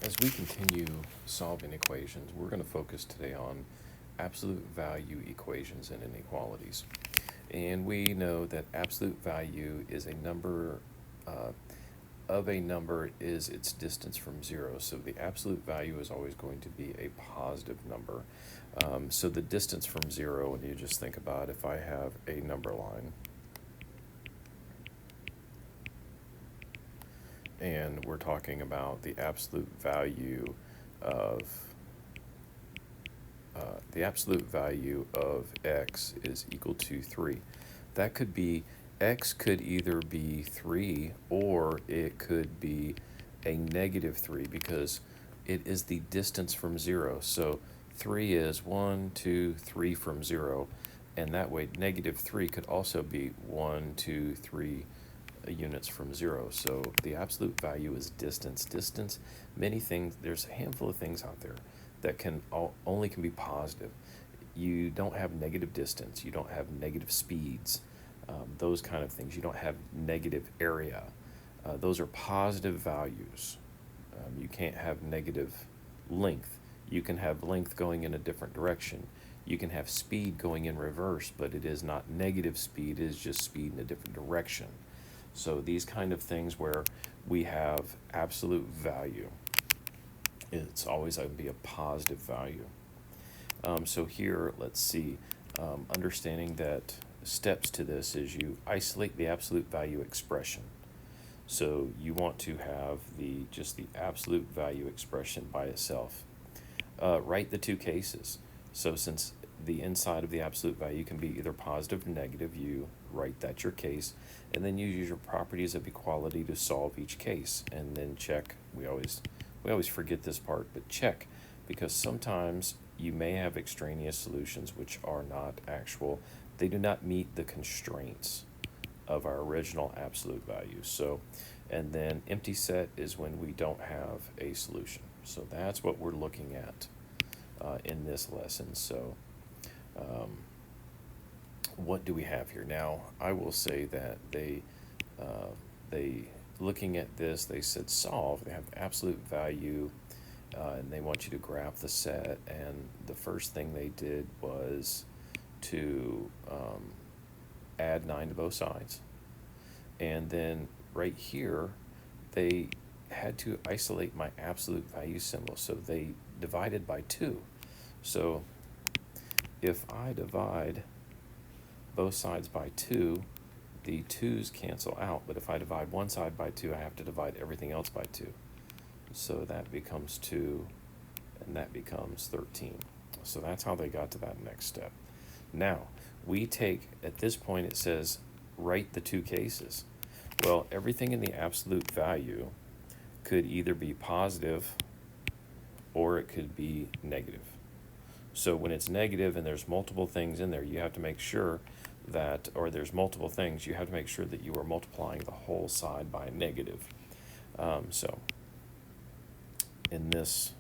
As we continue solving equations, we're going to focus today on absolute value equations and inequalities. And we know that absolute value is a number of a number is its distance from zero. So the absolute value is always going to be a positive number. So the distance from zero, when you just think about if I have a number line, and we're talking about the absolute value of x is equal to 3. That could be, x could either be 3 or it could be a negative 3 because it is the distance from 0. So 3 is 1, 2, 3 from 0, and that way negative 3 could also be 1, 2, 3 units from 0. So the absolute value is distance. Distance, many things, there's a handful of things out there that only can be positive. You don't have negative distance, you don't have negative speeds, those kind of things. You don't have negative area. Those are positive values. You can't have negative length. You can have length going in a different direction. You can have speed going in reverse, but it is not negative speed, it is just speed in a different direction. So these kind of things where we have absolute value, it's always going to be a positive value. So here, let's see, understanding that steps to this is you isolate the absolute value expression. So you want to have just the absolute value expression by itself. Write the two cases. So since the inside of the absolute value can be either positive or negative, you write that your case, and then you use your properties of equality to solve each case, and then check. We always forget this part, but check, because sometimes you may have extraneous solutions which are not actual. They do not meet the constraints of our original absolute value. So, and then empty set is when we don't have a solution. So that's what we're looking at in this lesson. So what do we have here? Now, I will say that they looking at this, they said solve. They have absolute value, and they want you to graph the set. And the first thing they did was to add 9 to both sides. And then right here, they had to isolate my absolute value symbol. So they divided by 2. So if I divide both sides by 2, the 2's cancel out. But if I divide one side by 2, I have to divide everything else by 2. So that becomes 2, and that becomes 13. So that's how they got to that next step. Now, we take, at this point it says, write the two cases. Well, everything in the absolute value could either be positive or it could be negative. So when it's negative and there's multiple things in there, you have to make sure that, or there's multiple things, you have to make sure that you are multiplying the whole side by a negative. So in this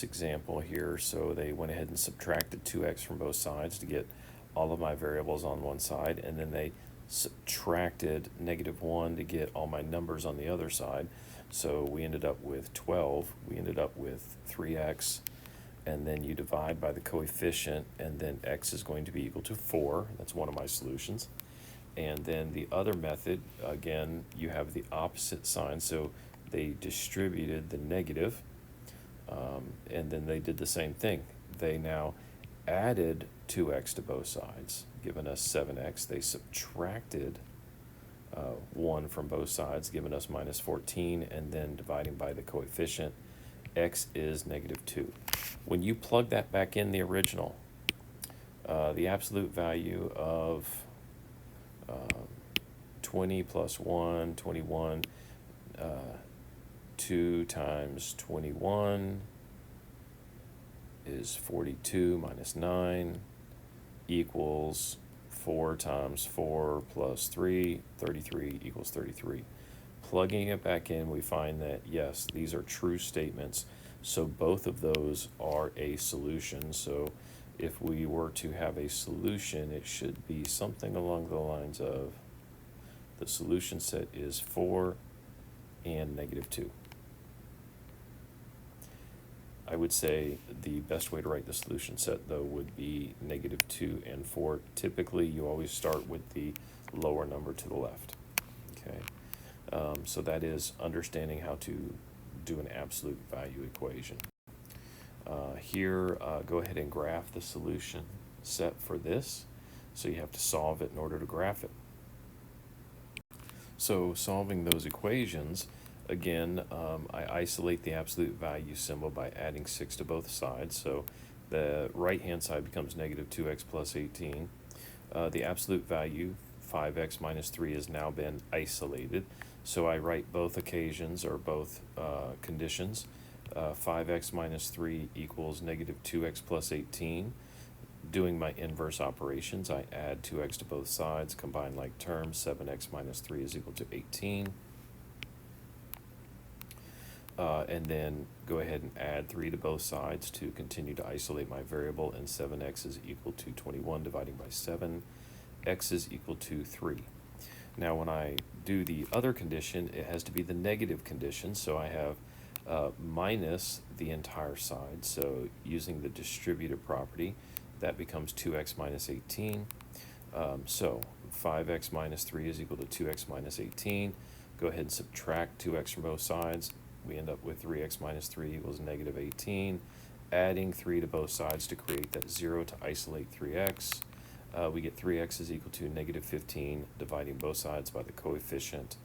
example here, so they went ahead and subtracted 2x from both sides to get all of my variables on one side, and then they subtracted -1 to get all my numbers on the other side. So we ended up with 12, we ended up with 3x, and then you divide by the coefficient, and then x is going to be equal to 4. That's one of my solutions. And then the other method, again, you have the opposite sign, so they distributed the negative, and then they did the same thing. They now added 2x to both sides, giving us 7x. They subtracted 1 from both sides, giving us -14, and then dividing by the coefficient, x is -2. When you plug that back in the original, the absolute value of 20 plus 1, 21, 2 times 21 is 42 minus 9 equals 4 times 4 plus 3, 33 equals 33. Plugging it back in, we find that, yes, these are true statements. So both of those are a solution. So if we were to have a solution, it should be something along the lines of the solution set is 4 and negative 2. I would say the best way to write the solution set, though, would be negative 2 and 4. Typically, you always start with the lower number to the left. Okay, so that is understanding how to do an absolute value equation. Here, go ahead and graph the solution set for this. So you have to solve it in order to graph it. So solving those equations, again, I isolate the absolute value symbol by adding 6 to both sides. So the right-hand side becomes negative 2x plus 18. The absolute value, 5x minus 3, has now been isolated. So I write both occasions or both conditions. 5x minus 3 equals negative 2x plus 18. Doing my inverse operations, I add 2x to both sides, combine like terms. 7x minus 3 is equal to 18. And then go ahead and add 3 to both sides to continue to isolate my variable, and 7x is equal to 21 dividing by 7. X is equal to 3. Now when I do the other condition, it has to be the negative condition, so I have minus the entire side. So using the distributive property, that becomes 2x minus 18. So 5x minus 3 is equal to 2x minus 18. Go ahead and subtract 2x from both sides. We end up with 3x minus 3 equals negative 18. Adding 3 to both sides to create that 0 to isolate 3x. We get 3x is equal to negative 15, dividing both sides by the coefficient,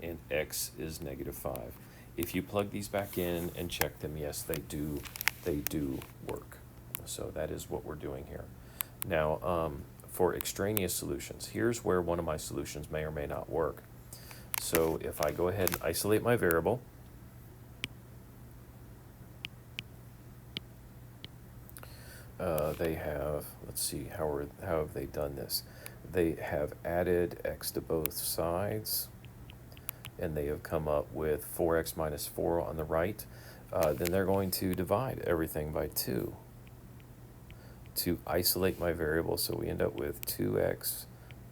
and x is negative 5. If you plug these back in and check them, yes, they do work. So that is what we're doing here. Now, for extraneous solutions, here's where one of my solutions may or may not work. So if I go ahead and isolate my variable, they have, let's see, how have they done this? They have added x to both sides, and they have come up with 4x minus 4 on the right. Then they're going to divide everything by 2 to isolate my variable, so we end up with 2x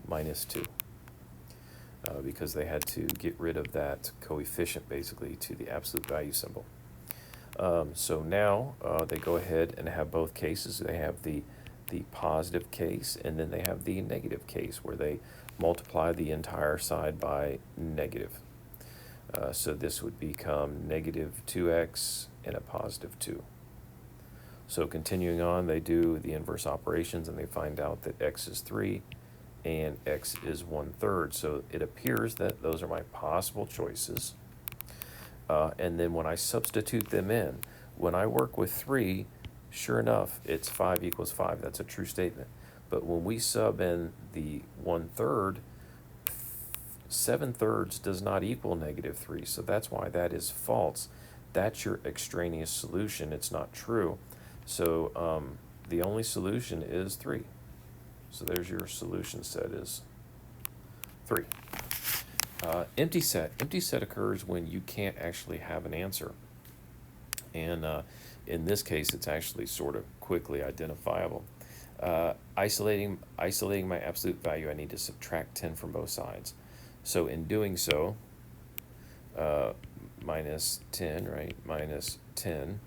minus 2 because they had to get rid of that coefficient basically to the absolute value symbol. So now they go ahead and have both cases. They have the positive case, and then they have the negative case where they multiply the entire side by negative. So this would become negative 2x and a positive 2. So continuing on, they do the inverse operations, and they find out that x is 3 and x is 1/3. So it appears that those are my possible choices. And then when I substitute them in, when I work with 3, sure enough, it's 5 equals 5. That's a true statement. But when we sub in the 1/3, 7/3 does not equal negative 3. So that's why that is false. That's your extraneous solution. It's not true. So the only solution is 3. So there's your solution set is 3. Empty set. Empty set occurs when you can't actually have an answer. And in this case, it's actually sort of quickly identifiable. Isolating my absolute value, I need to subtract 10 from both sides. So in doing so, minus 10, right? Minus 10,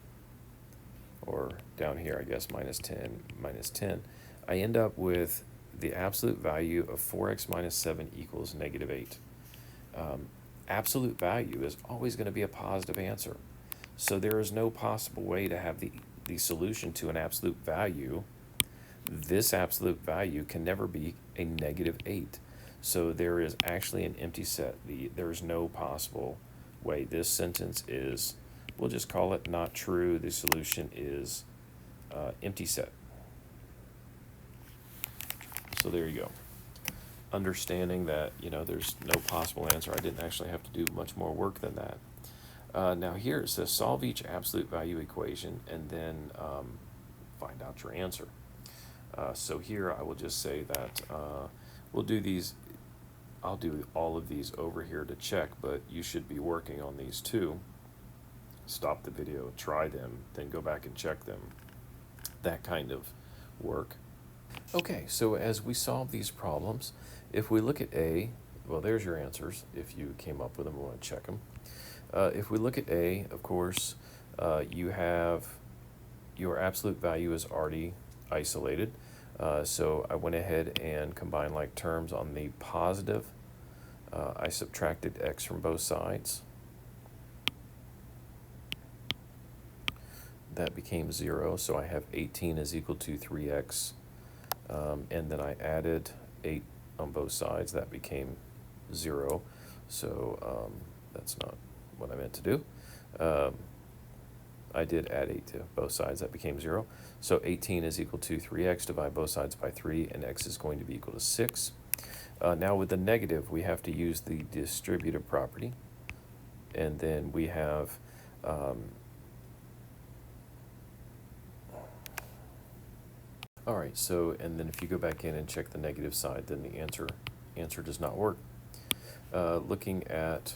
or down here, I guess, minus 10, minus 10. I end up with the absolute value of 4x minus 7 equals negative 8. Absolute value is always going to be a positive answer. So there is no possible way to have the solution to an absolute value. This absolute value can never be a negative 8. So there is actually an empty set. There is no possible way. This sentence is, we'll just call it not true. The solution is empty set. So there you go. Understanding that, there's no possible answer. I didn't actually have to do much more work than that. Now here it says solve each absolute value equation and then find out your answer. So here I will just say that we'll do these. I'll do all of these over here to check, but you should be working on these too. Stop the video, try them, then go back and check them. That kind of work. Okay, so as we solve these problems, if we look at A, well, there's your answers. If you came up with them, we want to check them. If we look at A, of course, you have your absolute value is already isolated. So I went ahead and combined like terms on the positive. I subtracted x from both sides. That became 0, so I have 18 is equal to 3x. And then I added 8 on both sides. That became 0. So that's not what I meant to do. I did add 8 to both sides. That became 0. So 18 is equal to 3x. Divide both sides by 3, and x is going to be equal to 6. Now with the negative, we have to use the distributive property. And then we have all right, so, and then if you go back in and check the negative side, then the answer does not work. Looking at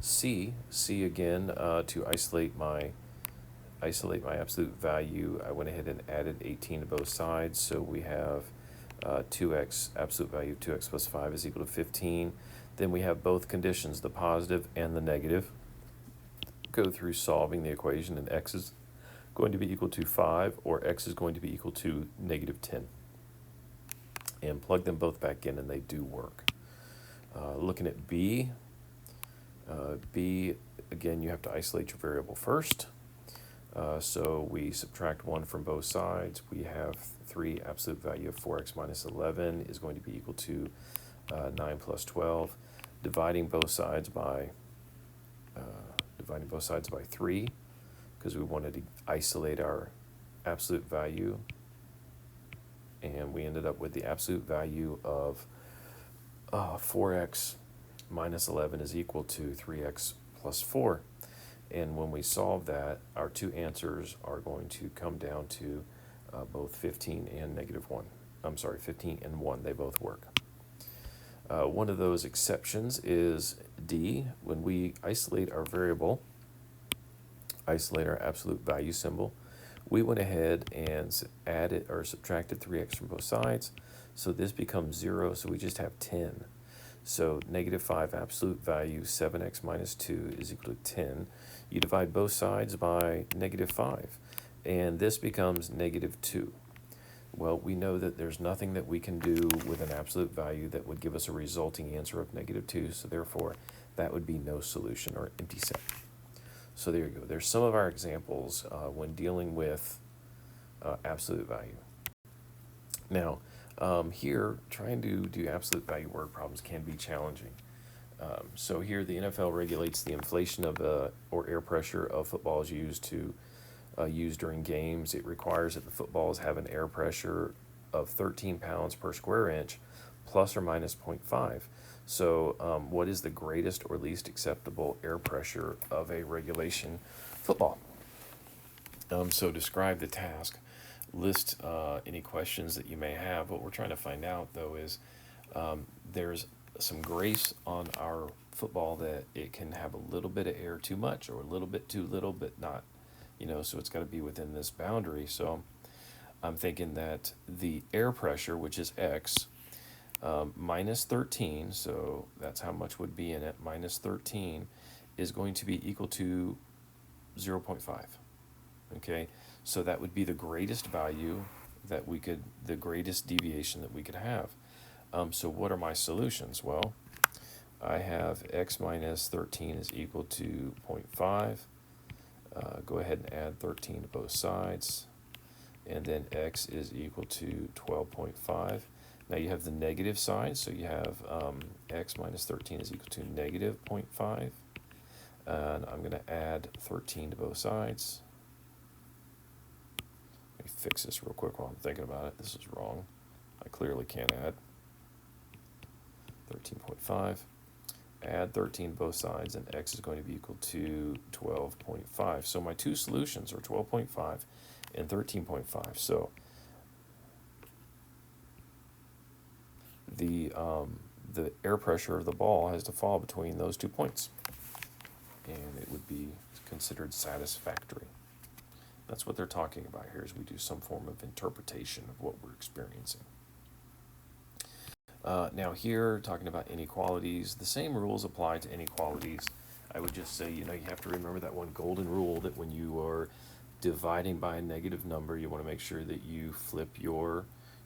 C again, to isolate my absolute value, I went ahead and added 18 to both sides, so we have 2x, absolute value of 2x plus 5 is equal to 15. Then we have both conditions, the positive and the negative. Go through solving the equation, and x is going to be equal to 5, or x is going to be equal to negative 10. And plug them both back in, and they do work. Looking at B, again, you have to isolate your variable first. So we subtract 1 from both sides. We have 3, absolute value of 4x minus 11 is going to be equal to 9 plus 12. Dividing both sides by 3, because we wanted to isolate our absolute value, and we ended up with the absolute value of 4x minus 11 is equal to 3x plus 4. And when we solve that, our two answers are going to come down to both 15 and negative 1. I'm sorry, 15 and 1, they both work. One of those exceptions is D. When we isolate our variable, isolate our absolute value symbol, we went ahead and added or subtracted 3x from both sides. So this becomes 0, so we just have 10. So negative 5 absolute value, 7x minus 2 is equal to 10. You divide both sides by negative 5, and this becomes negative 2. Well, we know that there's nothing that we can do with an absolute value that would give us a resulting answer of negative 2, so therefore that would be no solution, or empty set. So there you go. There's some of our examples when dealing with absolute value. Now, here, trying to do absolute value word problems can be challenging. So here, the NFL regulates the inflation of or air pressure of footballs used during games. It requires that the footballs have an air pressure of 13 pounds per square inch, plus or minus 0.5. So what is the greatest or least acceptable air pressure of a regulation football? So describe the task. List any questions that you may have. What we're trying to find out, though, is there's some grace on our football that it can have a little bit of air too much or a little bit too little, but not, so it's got to be within this boundary. So I'm thinking that the air pressure, which is X, minus 13, so that's how much would be in it, minus 13, is going to be equal to 0.5. Okay, so that would be the greatest value that the greatest deviation that we could have. So what are my solutions? Well, I have x minus 13 is equal to 0.5. Go ahead and add 13 to both sides. And then x is equal to 12.5. Now you have the negative side, so you have x minus 13 is equal to negative 0.5. And I'm going to add 13 to both sides. Let me fix this real quick while I'm thinking about it. This is wrong. I clearly can't add. 13.5. Add 13 to both sides, and x is going to be equal to 12.5. So my two solutions are 12.5 and 13.5. So the air pressure of the ball has to fall between those 2 points, and it would be considered satisfactory. That's what they're talking about here, is we do some form of interpretation of what we're experiencing. Now here, talking about inequalities, the same rules apply to inequalities I would just say, you have to remember that one golden rule that when you are dividing by a negative number, you want to make sure that you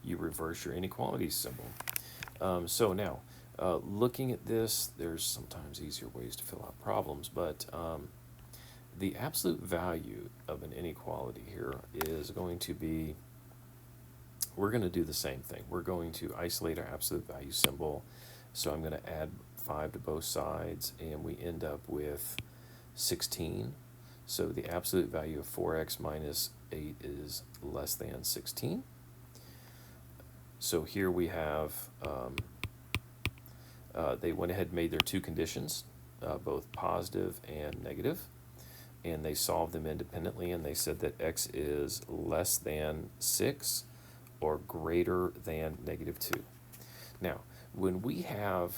you reverse your inequality symbol. So now, looking at this, there's sometimes easier ways to fill out problems, but the absolute value of an inequality here is going to be, we're going to do the same thing. We're going to isolate our absolute value symbol. So I'm going to add 5 to both sides, and we end up with 16. So the absolute value of 4x minus 8 is less than 16. So here we have, they went ahead and made their two conditions, both positive and negative, and they solved them independently, and they said that x is less than 6 or greater than negative 2. Now, when we have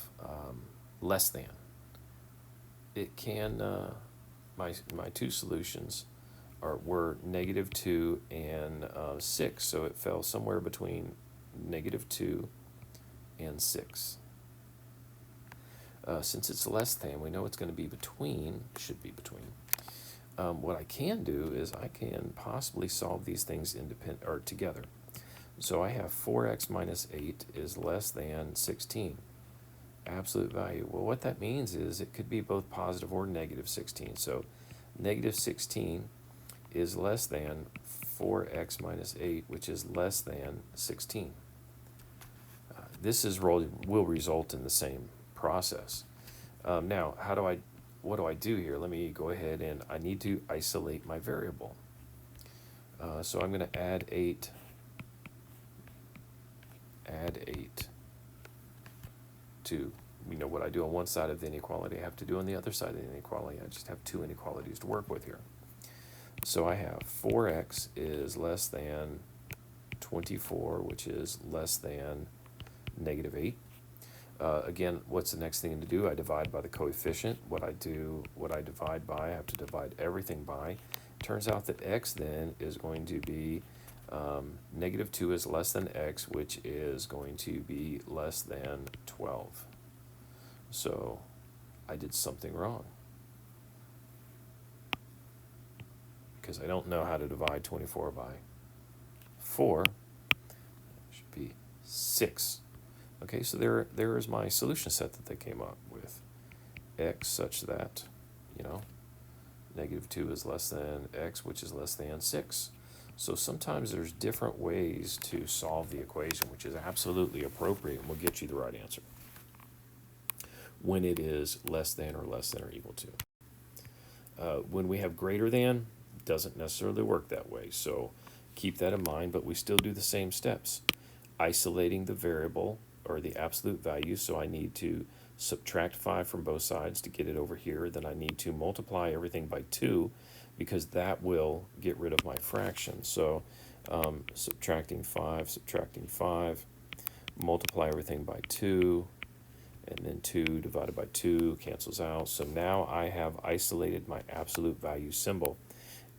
less than, it can, my two solutions were negative 2 and 6, so it fell somewhere between negative 2 and 6. Since it's less than, we know it's going to be between, should be between. What I can do is I can possibly solve these things together. So I have 4x minus 8 is less than 16. Absolute value. Well, what that means is it could be both positive or negative 16. So negative 16 is less than 4x minus 8, which is less than 16. This will result in the same process. Now, what do I do here? Let me go ahead and I need to isolate my variable. So I'm going to add 8 to, what I do on one side of the inequality, I have to do on the other side of the inequality. I just have two inequalities to work with here. So I have 4x is less than 24, which is less than negative 8. Again, what's the next thing to do? I divide by the coefficient. What I divide by, I have to divide everything by. Turns out that x then is going to be negative 2 is less than x, which is going to be less than 12. So I did something wrong, because I don't know how to divide 24 by 4. It should be 6. Okay, so there is my solution set that they came up with. X such that, negative 2 is less than x, which is less than 6. So sometimes there's different ways to solve the equation, which is absolutely appropriate and will get you the right answer when it is less than or equal to. When we have greater than, doesn't necessarily work that way. So keep that in mind, but we still do the same steps. Isolating the variable or the absolute value, so I need to subtract 5 from both sides to get it over here. Then I need to multiply everything by 2, because that will get rid of my fraction. So subtracting 5, multiply everything by 2, and then 2 divided by 2 cancels out. So now I have isolated my absolute value symbol,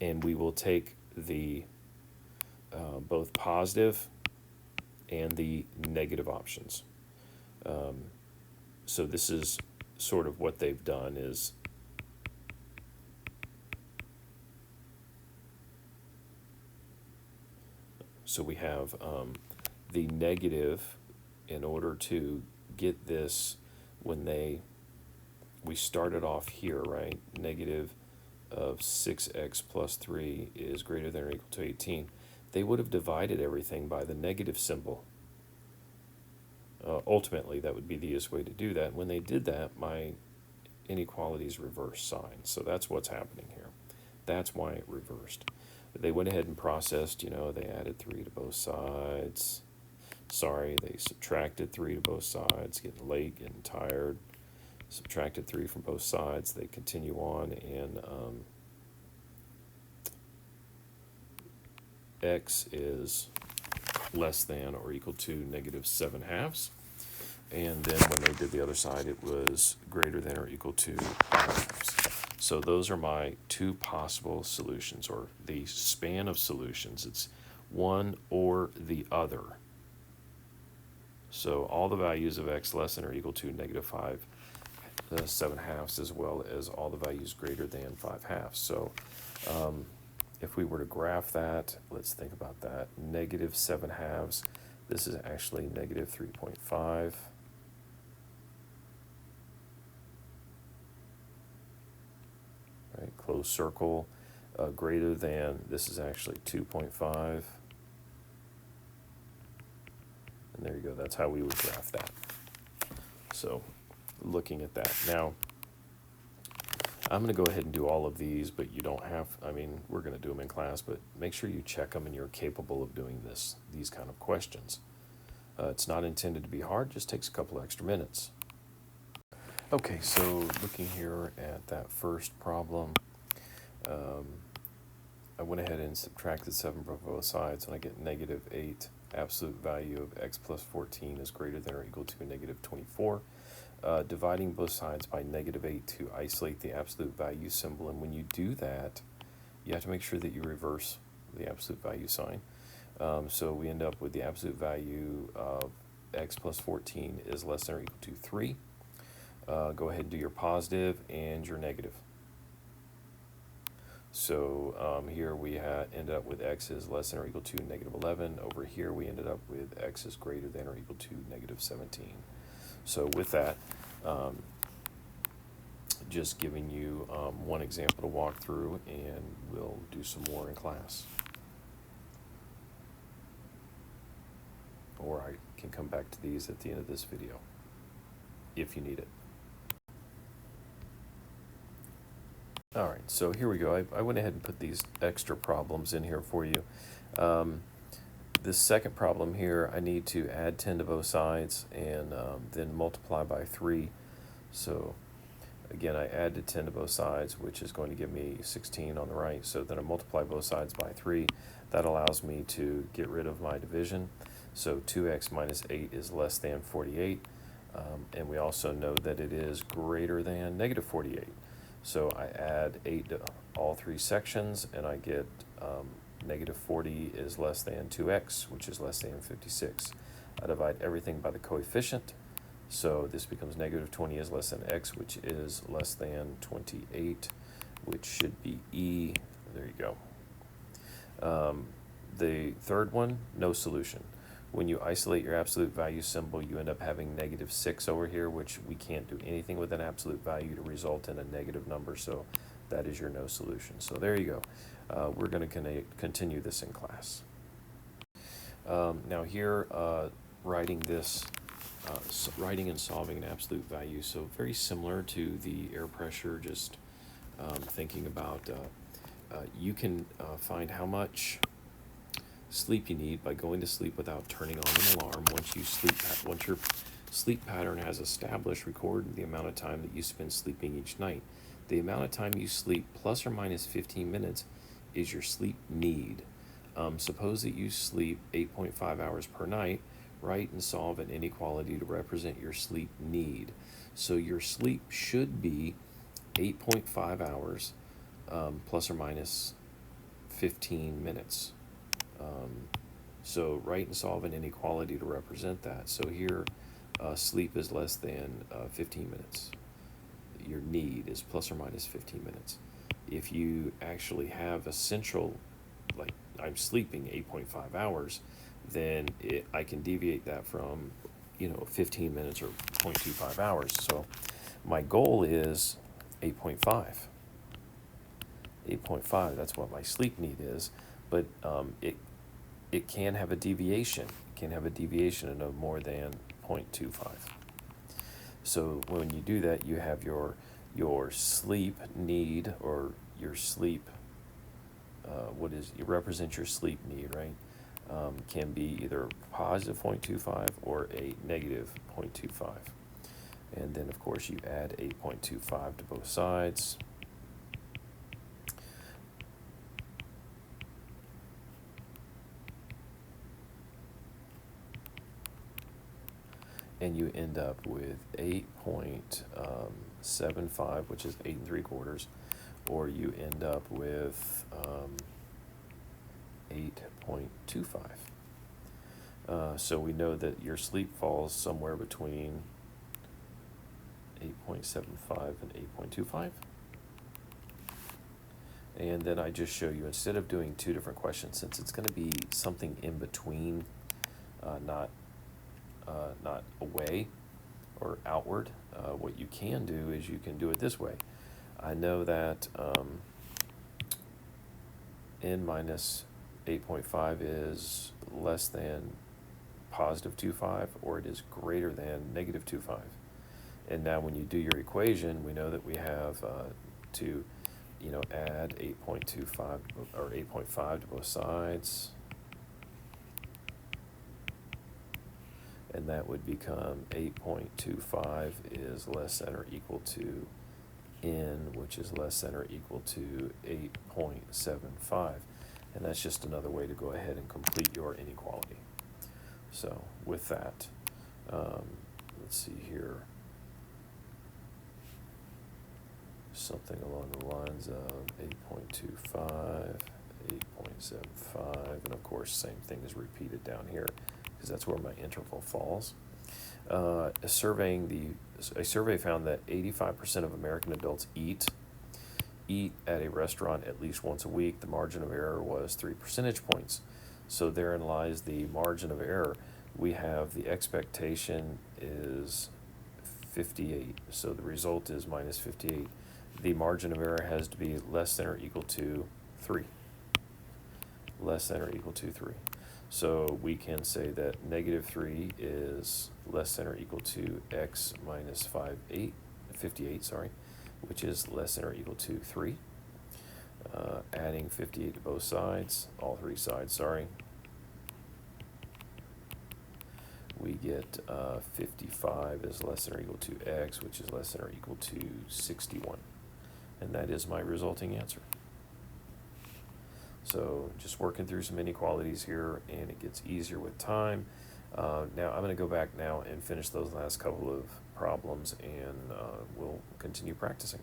and we will take the both positive and the negative options. So this is sort of what they've done is so we have the negative in order to get this when we started off here, right? Negative of 6x plus 3 is greater than or equal to 18. They would have divided everything by the negative symbol. Ultimately, that would be the easiest way to do that. When they did that, my inequalities reverse sign. So that's what's happening here. That's why it reversed. They went ahead and processed, they added 3 to both sides. Sorry, they subtracted 3 to both sides, getting late, getting tired. Subtracted 3 from both sides. They continue on, and x is less than or equal to negative 7/2. And then when they did the other side, it was greater than or equal to 5/2. So those are my two possible solutions, or the span of solutions. It's one or the other. So all the values of x less than or equal to negative 5 7/2 as well as all the values greater than 5/2. So if we were to graph that, let's think about that. Negative 7/2. This is actually negative 3.5. Right, close circle. Greater than, this is actually 2.5. And there you go, that's how we would graph that. So looking at that. Now, I'm going to go ahead and do all of these, but you don't have, I mean, we're going to do them in class, but make sure you check them and you're capable of doing these kind of questions. It's not intended to be hard, just takes a couple extra minutes. Okay, so looking here at that first problem, I went ahead and subtracted 7 from both sides, and I get negative 8. Absolute value of x plus 14 is greater than or equal to negative 24. Dividing both sides by negative 8 to isolate the absolute value symbol, and when you do that, you have to make sure that you reverse the absolute value sign. So we end up with the absolute value of x plus 14 is less than or equal to 3. Go ahead and do your positive and your negative. So here we ended up with x is less than or equal to negative 11. Over here we ended up with x is greater than or equal to negative 17. So with that, just giving you one example to walk through, and we'll do some more in class. Or I can come back to these at the end of this video, if you need it. All right, so here we go. I went ahead and put these extra problems in here for you. This second problem here, I need to add 10 to both sides and then multiply by 3. So again, I added 10 to both sides, which is going to give me 16 on the right. So then I multiply both sides by 3. That allows me to get rid of my division. So 2x minus 8 is less than 48. And we also know that it is greater than negative 48. So I add 8 to all 3 sections, and I get negative 40 is less than 2x, which is less than 56. I divide everything by the coefficient, so this becomes negative 20 is less than x, which is less than 28, which should be e. There you go. The third one, no solution. When you isolate your absolute value symbol, you end up having negative 6 over here, which we can't do anything with an absolute value to result in a negative number, so that is your no solution. So there you go. We're going to continue this in class. Now here, writing and solving an absolute value, so very similar to the air pressure, just thinking about, you can find how much sleep you need by going to sleep without turning on an alarm. Once your sleep pattern has established, record the amount of time that you spend sleeping each night. The amount of time you sleep plus or minus 15 minutes is your sleep need. Suppose that you sleep 8.5 hours per night. Write and solve an inequality to represent your sleep need. So your sleep should be 8.5 hours plus or minus 15 minutes. So write and solve an inequality to represent that. So here, sleep is less than 15 minutes. Your need is plus or minus 15 minutes. If you actually have a central, like I'm sleeping 8.5 hours, then I can deviate that from 15 minutes or 0.25 hours. So my goal is 8.5. 8.5, that's what my sleep need is, but it can have a deviation. It can have a deviation of no more than 0.25. So when you do that, you have your sleep need, or your sleep, you represent your sleep need, right? Can be either positive 0.25 or a negative 0.25. And then of course you add 8.25 to both sides. And you end up with 8.75, which is 8 3/4, or you end up with 8.25. So we know that your sleep falls somewhere between 8.75 and 8.25. And then I just show you, instead of doing two different questions, since it's going to be something in between, not away or outward, what you can do is you can do it this way. I know that n minus 8.5 is less than positive 2.5, or it is greater than negative 2.5. And now when you do your equation, we know that we have to add 8.25 or 8.5 to both sides. And that would become 8.25 is less than or equal to n, which is less than or equal to 8.75. And that's just another way to go ahead and complete your inequality. So with that, let's see here. Something along the lines of 8.25, 8.75, and of course same thing is repeated down here because that's where my interval falls. A survey found that 85% of American adults eat at a restaurant at least once a week. The margin of error was 3 percentage points. So therein lies the margin of error. We have the expectation is 58, so the result is minus 58. The margin of error has to be less than or equal to 3. Less than or equal to 3. So we can say that negative 3 is less than or equal to x minus 58, which is less than or equal to 3. Adding 58 to both sides, all three sides, we get 55 is less than or equal to x, which is less than or equal to 61. And that is my resulting answer. So just working through some inequalities here, and it gets easier with time. Now I'm going to go back now and finish those last couple of problems, and we'll continue practicing.